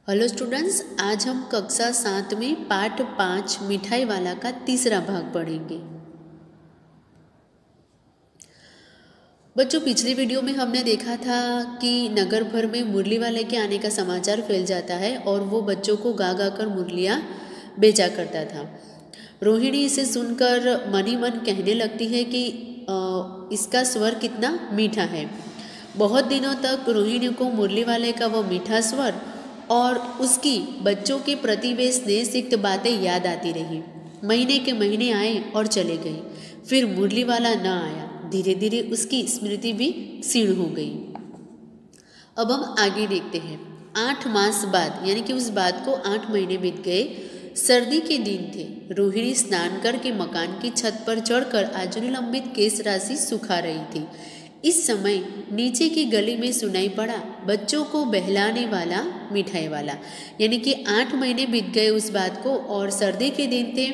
Hello students, आज हम कक्षा 7 में पाठ 5 मिठाई वाला का तीसरा भाग पढ़ेंगे। बच्चों, पिछली वीडियो में हमने देखा था कि नगर भर में मुरली वाले के आने का समाचार फैल जाता है और वो बच्चों को गा गा कर मुरलियाँ बेचा करता था। रोहिणी इसे सुनकर मन ही मन कहने लगती है कि इसका स्वर कितना मीठा है। बहुत दिनों तक रोहिणी को मुरली वाले का वो मीठा स्वर और उसकी बच्चों के प्रति वे स्नेहसिक्त बातें याद आती रही। महीने के महीने आए और चले गए, फिर मुरली वाला न आया। धीरे धीरे उसकी स्मृति भी क्षीण हो गई। अब हम आगे देखते हैं। 8 मास बाद, यानी कि उस बात को 8 महीने बीत गए। सर्दी के दिन थे। रोहिणी स्नान करके मकान की छत पर चढ़कर आजुलंबित केश राशि सुखा रही थी। इस समय नीचे की गली में सुनाई पड़ा बच्चों को बहलाने वाला मिठाई वाला। यानी कि 8 महीने बीत गए उस बात को और सर्दी के दिन थे।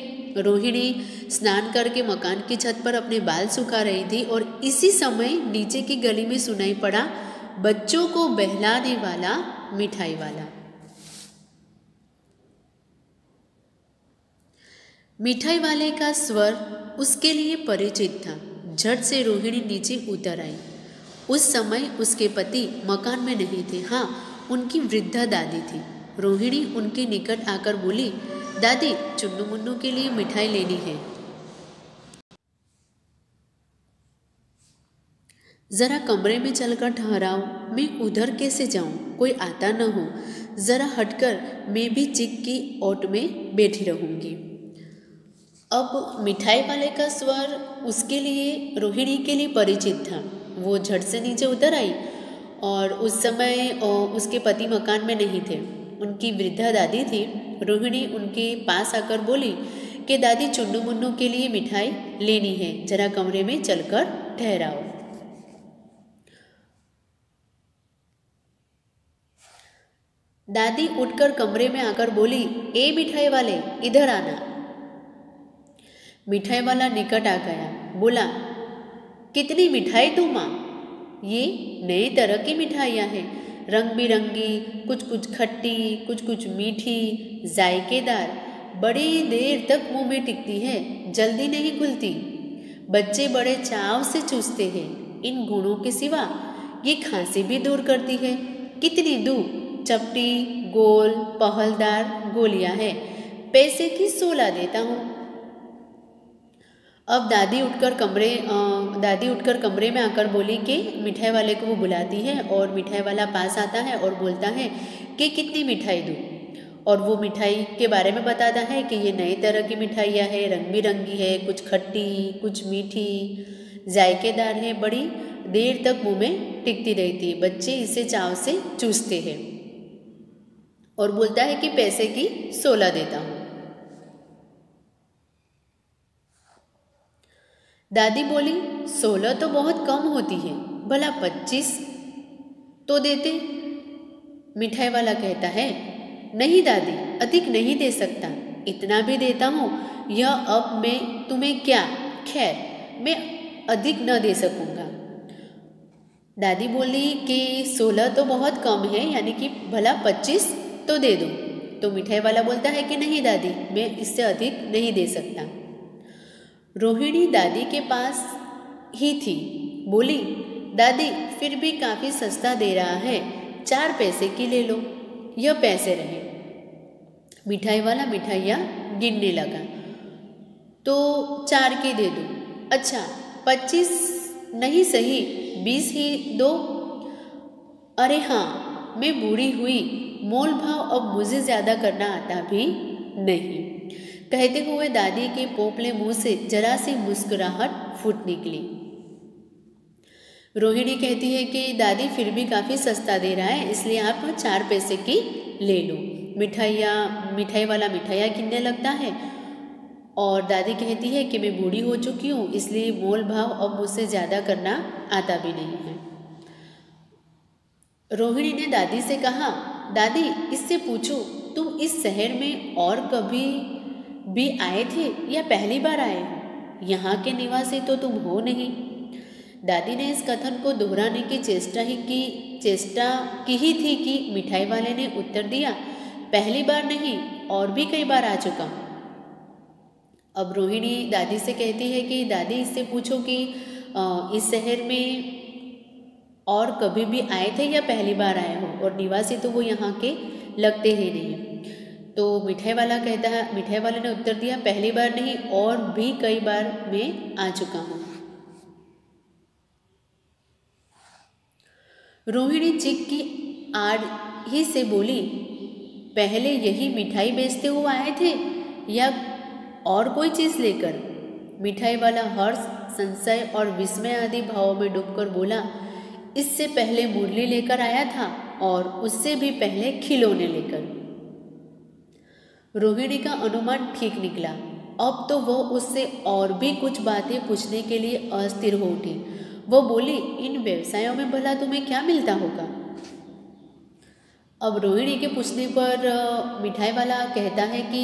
रोहिणी स्नान करके मकान की छत पर अपने बाल सुखा रही थी और इसी समय नीचे की गली में सुनाई पड़ा बच्चों को बहलाने वाला मिठाई वाला। मिठाई वाले का स्वर उसके लिए परिचित था। झट से रोहिणी नीचे उतर आई। उस समय उसके पति मकान में नहीं थे। हाँ, उनकी वृद्धा दादी थी। रोहिणी उनके निकट आकर बोली, दादी, चुन्नू मुन्नू के लिए मिठाई लेनी है। जरा कमरे में चलकर ठहराओ, मैं उधर कैसे जाऊं? कोई आता न हो। जरा हटकर मैं भी चिक की ओट में बैठी रहूंगी। अब मिठाई वाले का स्वर उसके लिए, रोहिणी के लिए परिचित था। वो झट से नीचे उतर आई और उस समय उसके पति मकान में नहीं थे। उनकी वृद्धा दादी थी। रोहिणी उनके पास आकर बोली कि दादी, चुन्नू मुन्नू के लिए मिठाई लेनी है, जरा कमरे में चलकर ठहराओ। दादी उठकर कमरे में आकर बोली, ए मिठाई वाले, इधर आना। मिठाई वाला निकट आ गया। बोला, कितनी मिठाई दूँ माँ? ये नए तरह की मिठाइयाँ हैं, रंग बिरंगी, कुछ कुछ खट्टी, कुछ कुछ मीठी, जायकेदार, बड़ी देर तक मुंह में टिकती है, जल्दी नहीं खुलती। बच्चे बड़े चाव से चूसते हैं। इन गुणों के सिवा ये खांसी भी दूर करती है। कितनी दूँ? चपटी, गोल, पहलदार गोलियाँ हैं। पैसे की 16 देता हूँ। अब दादी उठकर कमरे में आकर बोली कि मिठाई वाले को वो बुलाती है और मिठाई वाला पास आता है और बोलता है कि कितनी मिठाई दूँ। और वो मिठाई के बारे में बताता है कि ये नए तरह की मिठाइयाँ हैं, रंग बिरंगी है, कुछ खट्टी, कुछ मीठी, जायकेदार है, बड़ी देर तक मुंह में टिकती रहती है, बच्चे इसे चाव से चूसते हैं। और बोलता है कि पैसे की 16 देता हूँ। दादी बोली, 16 तो बहुत कम होती है, भला 25 तो देते। मिठाई वाला कहता है, नहीं दादी, अधिक नहीं दे सकता, इतना भी देता हूँ। यह अब मैं तुम्हें क्या, खैर, मैं अधिक न दे सकूँगा। दादी बोली कि 16 तो बहुत कम है, यानी कि भला 25 तो दे दो। तो मिठाई वाला बोलता है कि नहीं दादी, मैं इससे अधिक नहीं दे सकता। रोहिणी दादी के पास ही थी। बोली, दादी, फिर भी काफ़ी सस्ता दे रहा है, 4 पैसे की ले लो। यह पैसे रहे। मिठाई वाला मिठाइयाँ गिनने लगा। तो 4 की दे दो। अच्छा, 25 नहीं सही, 20 ही दो। अरे हाँ, मैं बूढ़ी हुई, मोल भाव अब मुझे ज़्यादा करना आता भी नहीं। कहते हुए दादी के पोपले मुंह से जरा सी मुस्कुराहट फूट निकली। रोहिणी कहती है कि दादी, फिर भी काफ़ी सस्ता दे रहा है, इसलिए आप 4 पैसे की ले लो। मिठाई वाला मिठाइयाँ गिनने लगता है और दादी कहती है कि मैं बूढ़ी हो चुकी हूँ, इसलिए मोल भाव अब मुझसे ज़्यादा करना आता भी नहीं है। रोहिणी ने दादी से कहा, दादी, इससे पूछो, तुम इस शहर में और कभी भी आए थे या पहली बार आए हो? यहाँ के निवासी तो तुम हो नहीं। दादी ने इस कथन को दोहराने की चेष्टा की ही थी कि मिठाई वाले ने उत्तर दिया, पहली बार नहीं और भी कई बार आ चुका हूँ। अब रोहिणी दादी से कहती है कि दादी इससे पूछो कि इस शहर में और कभी भी आए थे या पहली बार आए हो, और निवासी तो वो यहाँ के लगते ही नहीं। तो मिठाई वाले ने उत्तर दिया, पहली बार नहीं और भी कई बार मैं आ चुका हूँ। रोहिणी चीख की आड़ ही से बोली, पहले यही मिठाई बेचते हुए आए थे या और कोई चीज़ लेकर? मिठाई वाला हर्ष, संशय और विस्मय आदि भावों में डूबकर बोला, इससे पहले मुरली लेकर आया था और उससे भी पहले खिलौने लेकर। रोहिणी का अनुमान ठीक निकला। अब तो वह उससे और भी कुछ बातें पूछने के लिए अस्थिर हो उठी। वो बोली, इन व्यवसायों में भला तुम्हें क्या मिलता होगा? अब रोहिणी के पूछने पर मिठाई वाला कहता है कि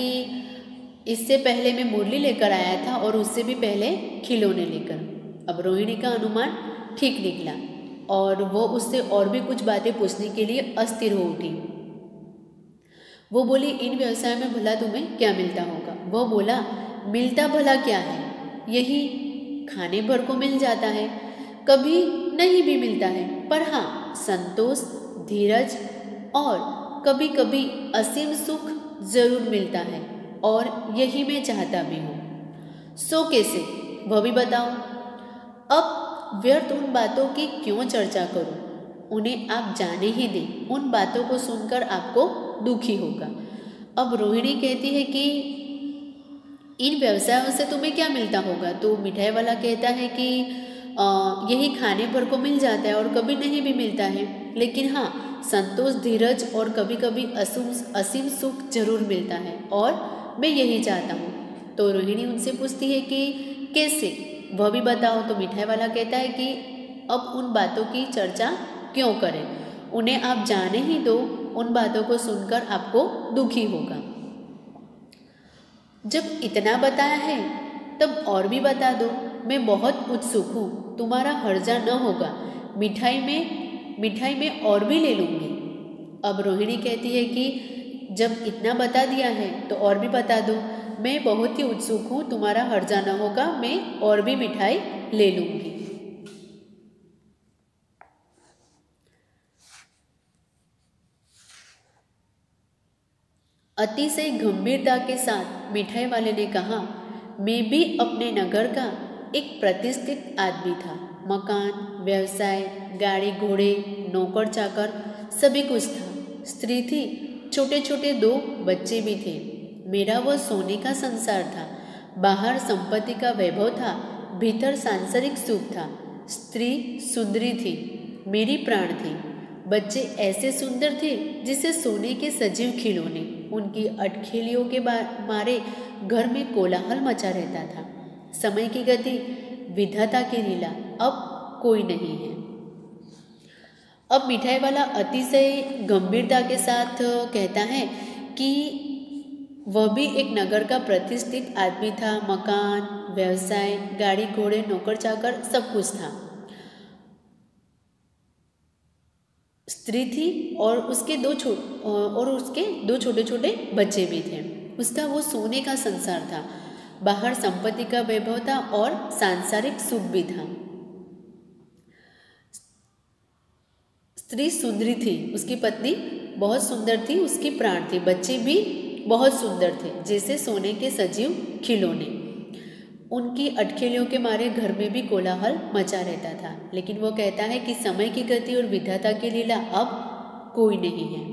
इससे पहले मैं मुरली लेकर आया था और उससे भी पहले खिलौने लेकर। अब रोहिणी का अनुमान ठीक निकला और वो उससे और भी कुछ बातें पूछने के लिए अस्थिर हो उठी। वो बोली, इन व्यवसाय में भला तुम्हें क्या मिलता होगा? वो बोला, मिलता भला क्या है, यही खाने भर को मिल जाता है, कभी नहीं भी मिलता है, पर हाँ संतोष, धीरज और कभी कभी असीम सुख जरूर मिलता है, और यही मैं चाहता भी हूँ। सो कैसे, वह भी बताओ। अब व्यर्थ उन बातों की क्यों चर्चा करूँ, उन्हें आप जाने ही दें, उन बातों को सुनकर आपको दुखी होगा। अब रोहिणी कहती है कि इन व्यवसायों से तुम्हें क्या मिलता होगा? तो मिठाई वाला कहता है कि यही खाने भर को मिल जाता है और कभी नहीं भी मिलता है, लेकिन हाँ संतोष, धीरज और कभी कभी असीम सुख जरूर मिलता है, और मैं यही चाहता हूँ। तो रोहिणी उनसे पूछती है कि कैसे, वह भी बताओ। तो मिठाई वाला कहता है कि अब उन बातों की चर्चा क्यों करें, उन्हें आप जाने ही दो, उन बातों को सुनकर आपको दुखी होगा। जब इतना बताया है तब और भी बता दो, मैं बहुत उत्सुक हूँ, तुम्हारा हर्जा न होगा, मिठाई में और भी ले लूँगी। अब रोहिणी कहती है कि जब इतना बता दिया है तो और भी बता दो, मैं बहुत ही उत्सुक हूँ, तुम्हारा हर्जा न होगा, मैं और भी मिठाई ले लूँगी। अतिशय गंभीरता के साथ मिठाई वाले ने कहा, मैं भी अपने नगर का एक प्रतिष्ठित आदमी था। मकान, व्यवसाय, गाड़ी घोड़े, नौकर चाकर सभी कुछ था। स्त्री थी, छोटे छोटे 2 बच्चे भी थे। मेरा वह सोने का संसार था। बाहर संपत्ति का वैभव था, भीतर सांसारिक सुख था। स्त्री सुंदरी थी, मेरी प्राण थी। बच्चे ऐसे सुंदर थे जिसे सोने के सजीव खिलौने। उनकी अटखेलियों के मारे घर में कोलाहल मचा रहता था। समय की गति, विधाता की लीला, अब कोई नहीं है। अब मिठाई वाला अतिशय गंभीरता के साथ कहता है कि वह भी एक नगर का प्रतिष्ठित आदमी था। मकान, व्यवसाय, गाड़ी घोड़े, नौकर चाकर सब कुछ था। स्त्री थी और उसके 2 छोटे छोटे बच्चे भी थे। उसका वो सोने का संसार था। बाहर संपत्ति का वैभव था और सांसारिक सुख भी था। स्त्री सुंदरी थी, उसकी पत्नी बहुत सुंदर थी, उसकी प्राण थी। बच्चे भी बहुत सुंदर थे, जैसे सोने के सजीव खिलौने। उनकी अटखेलियों के मारे घर में भी कोलाहल मचा रहता था। लेकिन वो कहता है कि समय की गति और विधाता की लीला, अब कोई नहीं है।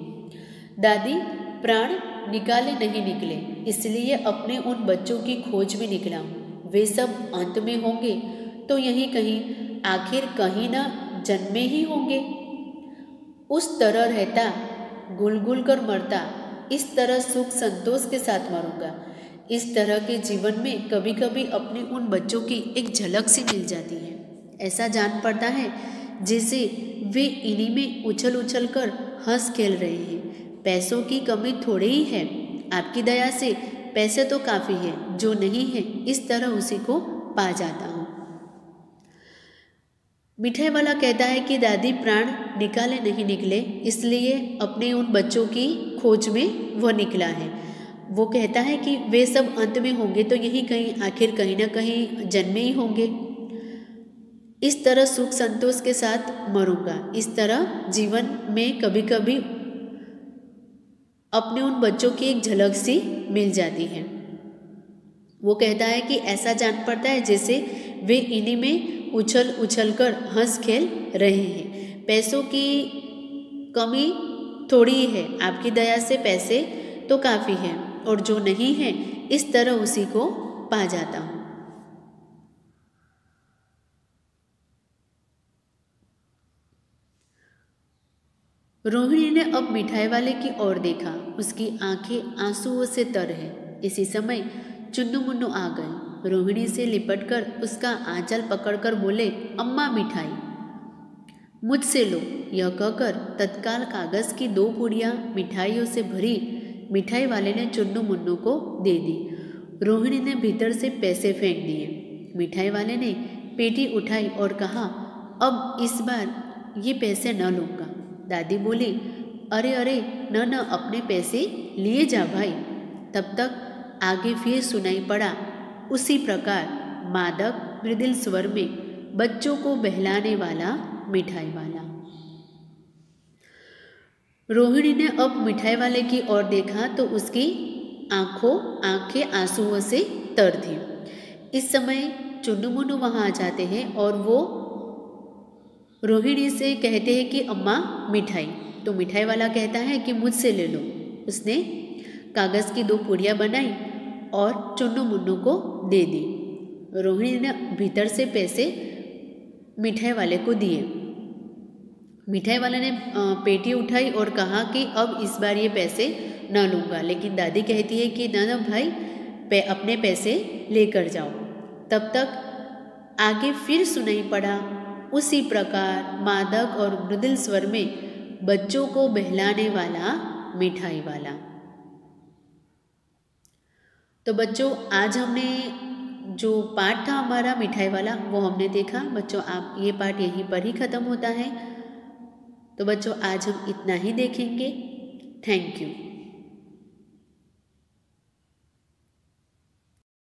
दादी, प्राण निकाले नहीं निकले, इसलिए अपने उन बच्चों की खोज में निकला हूँ। वे सब अंत में होंगे तो यहीं कहीं, आखिर कहीं ना जन्मे ही होंगे। उस तरह रहता, घुल घुल कर मरता, इस तरह सुख संतोष के साथ मरूंगा। इस तरह के जीवन में कभी कभी अपने उन बच्चों की एक झलक सी मिल जाती है। ऐसा जान पड़ता है जैसे वे इन्हीं में उछल उछल कर हंस खेल रहे हैं। पैसों की कमी थोड़ी ही है, आपकी दया से पैसे तो काफ़ी है, जो नहीं है इस तरह उसी को पा जाता हूँ। मिठाई वाला कहता है कि दादी प्राण निकाले नहीं निकले, इसलिए अपने उन बच्चों की खोज में वो निकला है। वो कहता है कि वे सब अंत में होंगे तो यही कहीं आखिर कहीं ना कहीं जन्मे ही होंगे। इस तरह सुख संतोष के साथ मरूंगा। इस तरह जीवन में कभी कभी अपने उन बच्चों की एक झलक सी मिल जाती है। वो कहता है कि ऐसा जान पड़ता है जैसे वे इन्हीं में उछल उछल कर हंस खेल रहे हैं। पैसों की कमी थोड़ी ही है, आपकी दया से पैसे तो काफ़ी है, और जो नहीं है इस तरह उसी को पा जाता हूँ। रोहिणी ने अब मिठाई वाले की ओर देखा। उसकी आंखें आंसुओं से तर है। इसी समय चुन्नू मुन्नू आ गए। रोहिणी से लिपटकर उसका आंचल पकड़कर बोले, अम्मा मिठाई मुझसे लो। यह कहकर तत्काल कागज की 2 पुड़ियाँ मिठाइयों से भरी मिठाई वाले ने चुन्नू मुन्नू को दे दी। रोहिणी ने भीतर से पैसे फेंक दिए। मिठाई वाले ने पेटी उठाई और कहा, अब इस बार ये पैसे न लूँगा। दादी बोली, अरे अरे न न, अपने पैसे लिए जा भाई। तब तक आगे फिर सुनाई पड़ा उसी प्रकार मादक मृदुल स्वर में बच्चों को बहलाने वाला मिठाई वाला। रोहिणी ने अब मिठाई वाले की ओर देखा तो उसकी आंखें आंसुओं से तर थी। इस समय चुन्नू मुन्नू वहाँ आ जाते हैं और वो रोहिणी से कहते हैं कि अम्मा मिठाई। तो मिठाई वाला कहता है कि मुझसे ले लो। उसने कागज़ की 2 पुड़ियाँ बनाई और चुन्नू मुन्नू को दे दी। रोहिणी ने भीतर से पैसे मिठाई वाले को दिए। मिठाई वाले ने पेटी उठाई और कहा कि अब इस बार ये पैसे न लूँगा। लेकिन दादी कहती है कि न भाई, अपने पैसे लेकर जाओ। तब तक आगे फिर सुनाई पड़ा उसी प्रकार मादक और मृदुल स्वर में बच्चों को बहलाने वाला मिठाई वाला। तो बच्चों, आज हमने जो पाठ था हमारा मिठाई वाला वो हमने देखा। बच्चों, आप ये पाठ यहीं पर ही ख़त्म होता है। तो बच्चों, आज हम इतना ही देखेंगे। Thank you.